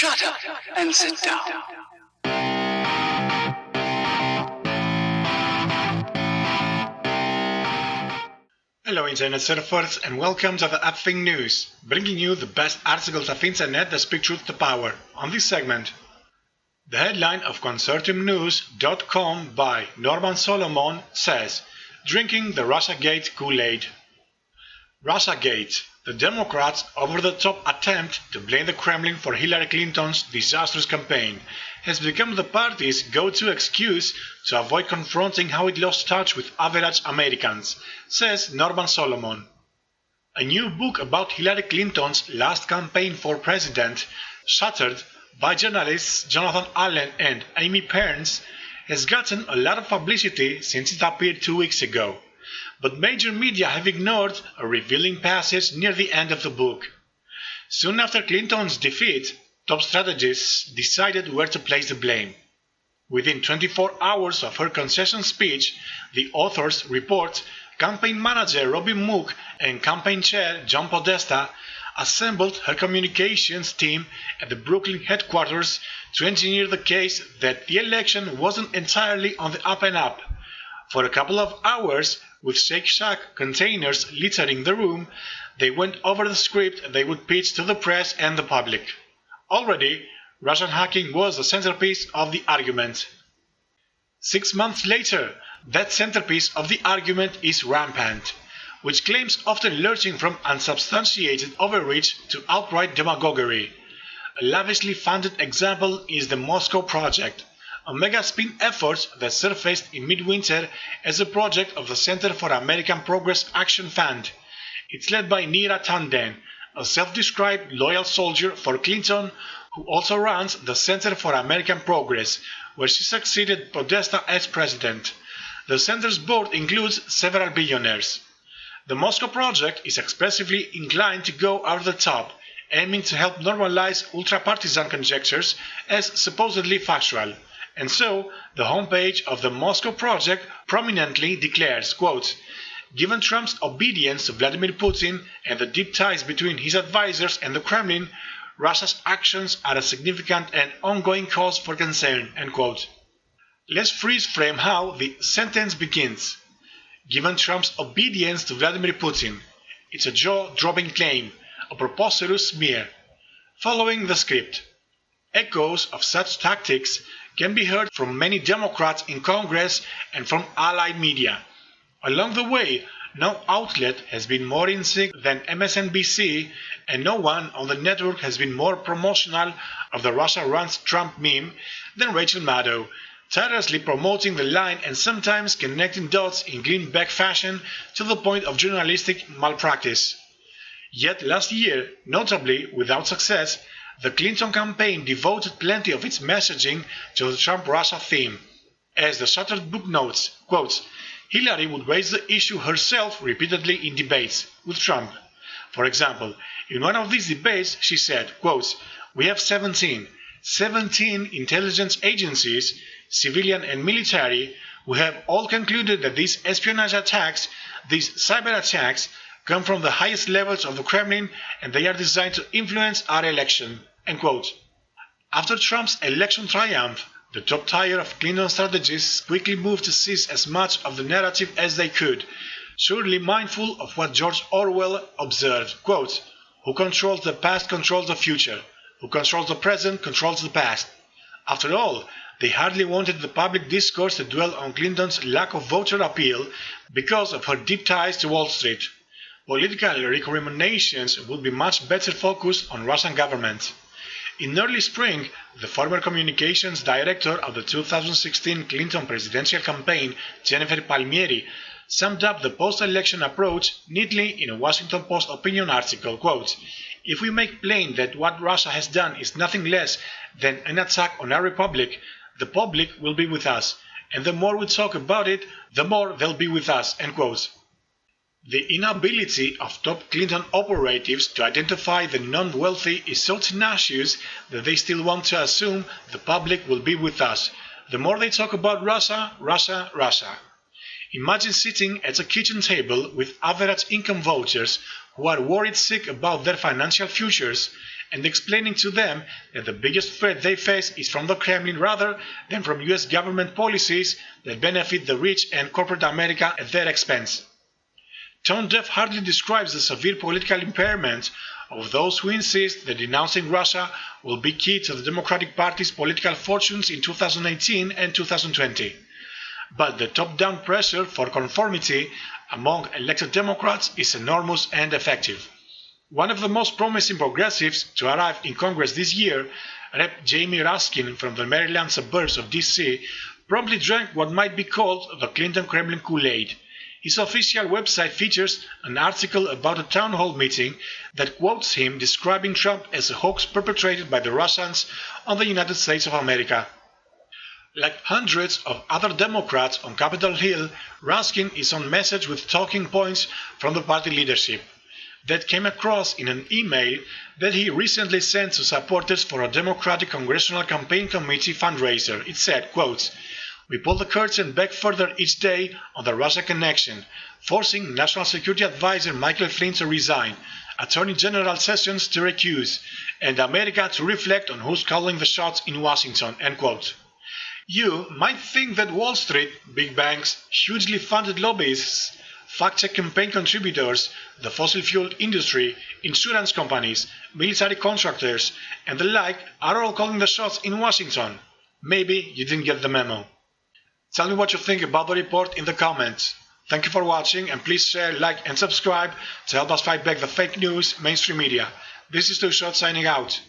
Shut up and sit down. Hello Internet surfers and welcome to the Upthing News, bringing you the best articles of Internet that speak truth to power. On this segment, the headline of consortiumnews.com by Norman Solomon says, Drinking the Russiagate Kool-Aid. Russiagate, the Democrats' over-the-top attempt to blame the Kremlin for Hillary Clinton's disastrous campaign, has become the party's go-to excuse to avoid confronting how it lost touch with average Americans, says Norman Solomon. A new book about Hillary Clinton's last campaign for president, Shattered, by journalists Jonathan Allen and Amy Perns, has gotten a lot of publicity since it appeared 2 weeks ago. But major media have ignored a revealing passage near the end of the book. Soon after Clinton's defeat, top strategists decided where to place the blame. Within 24 hours of her concession speech, the authors report campaign manager Robbie Mook and campaign chair John Podesta assembled her communications team at the Brooklyn headquarters to engineer the case that the election wasn't entirely on the up and up. For a couple of hours, with Shake Shack containers littering the room, they went over the script they would pitch to the press and the public. Already, Russian hacking was the centerpiece of the argument. 6 months later, that centerpiece of the argument is rampant, with claims often lurching from unsubstantiated overreach to outright demagoguery. A lavishly funded example is the Moscow Project, a mega-spin effort that surfaced in midwinter as a project of the Center for American Progress Action Fund. It's led by Neera Tanden, a self-described loyal soldier for Clinton, who also runs the Center for American Progress, where she succeeded Podesta as president. The center's board includes several billionaires. The Moscow Project is expressively inclined to go over the top, aiming to help normalize ultra-partisan conjectures as supposedly factual. And so, the homepage of the Moscow Project prominently declares, quote, Given Trump's obedience to Vladimir Putin and the deep ties between his advisors and the Kremlin, Russia's actions are a significant and ongoing cause for concern, end quote. Let's freeze frame how the sentence begins. Given Trump's obedience to Vladimir Putin. It's a jaw-dropping claim, a preposterous smear. Following the script. Echoes of such tactics can be heard from many Democrats in Congress and from allied media. Along the way, no outlet has been more in sync than MSNBC, and no one on the network has been more promotional of the Russia runs Trump meme than Rachel Maddow, tirelessly promoting the line and sometimes connecting dots in Greenback fashion to the point of journalistic malpractice. Yet last year, notably without success, the Clinton campaign devoted plenty of its messaging to the Trump-Russia theme. As the Shattered book notes, quotes, Hillary would raise the issue herself repeatedly in debates with Trump. For example, in one of these debates she said, quotes, We have 17 intelligence agencies, civilian and military, who have all concluded that these espionage attacks, these cyber attacks, come from the highest levels of the Kremlin and they are designed to influence our election, end quote. After Trump's election triumph, the top tier of Clinton strategists quickly moved to seize as much of the narrative as they could, surely mindful of what George Orwell observed, quote, Who controls the past controls the future. Who controls the present controls the past. After all, they hardly wanted the public discourse to dwell on Clinton's lack of voter appeal because of her deep ties to Wall Street. Political recriminations would be much better focused on Russian government. In early spring, the former communications director of the 2016 Clinton presidential campaign, Jennifer Palmieri, summed up the post-election approach neatly in a Washington Post opinion article, quote, If we make plain that what Russia has done is nothing less than an attack on our republic, the public will be with us, and the more we talk about it, the more they'll be with us, end quote. The inability of top Clinton operatives to identify the non-wealthy is so tenacious that they still want to assume the public will be with us. The more they talk about Russia, Russia, Russia. Imagine sitting at a kitchen table with average income voters who are worried sick about their financial futures and explaining to them that the biggest threat they face is from the Kremlin rather than from US government policies that benefit the rich and corporate America at their expense. Tone deaf hardly describes the severe political impairment of those who insist that denouncing Russia will be key to the Democratic Party's political fortunes in 2018 and 2020. But the top-down pressure for conformity among elected Democrats is enormous and effective. One of the most promising progressives to arrive in Congress this year, Rep. Jamie Raskin from the Maryland suburbs of D.C., promptly drank what might be called the Clinton-Kremlin Kool-Aid. His official website features an article about a town hall meeting that quotes him describing Trump as a hoax perpetrated by the Russians on the United States of America. Like hundreds of other Democrats on Capitol Hill, Raskin is on message with talking points from the party leadership that came across in an email that he recently sent to supporters for a Democratic Congressional Campaign Committee fundraiser. It said, quotes, "We pull the curtain back further each day on the Russia connection, forcing National Security Advisor Michael Flynn to resign, Attorney General Sessions to recuse, and America to reflect on who's calling the shots in Washington." End quote. You might think that Wall Street, big banks, hugely funded lobbyists, fact-check campaign contributors, the fossil fuel industry, insurance companies, military contractors, and the like are all calling the shots in Washington. Maybe you didn't get the memo. Tell me what you think about the report in the comments. Thank you for watching, and please share, like and subscribe to help us fight back the fake news mainstream media. This is Too Short signing out.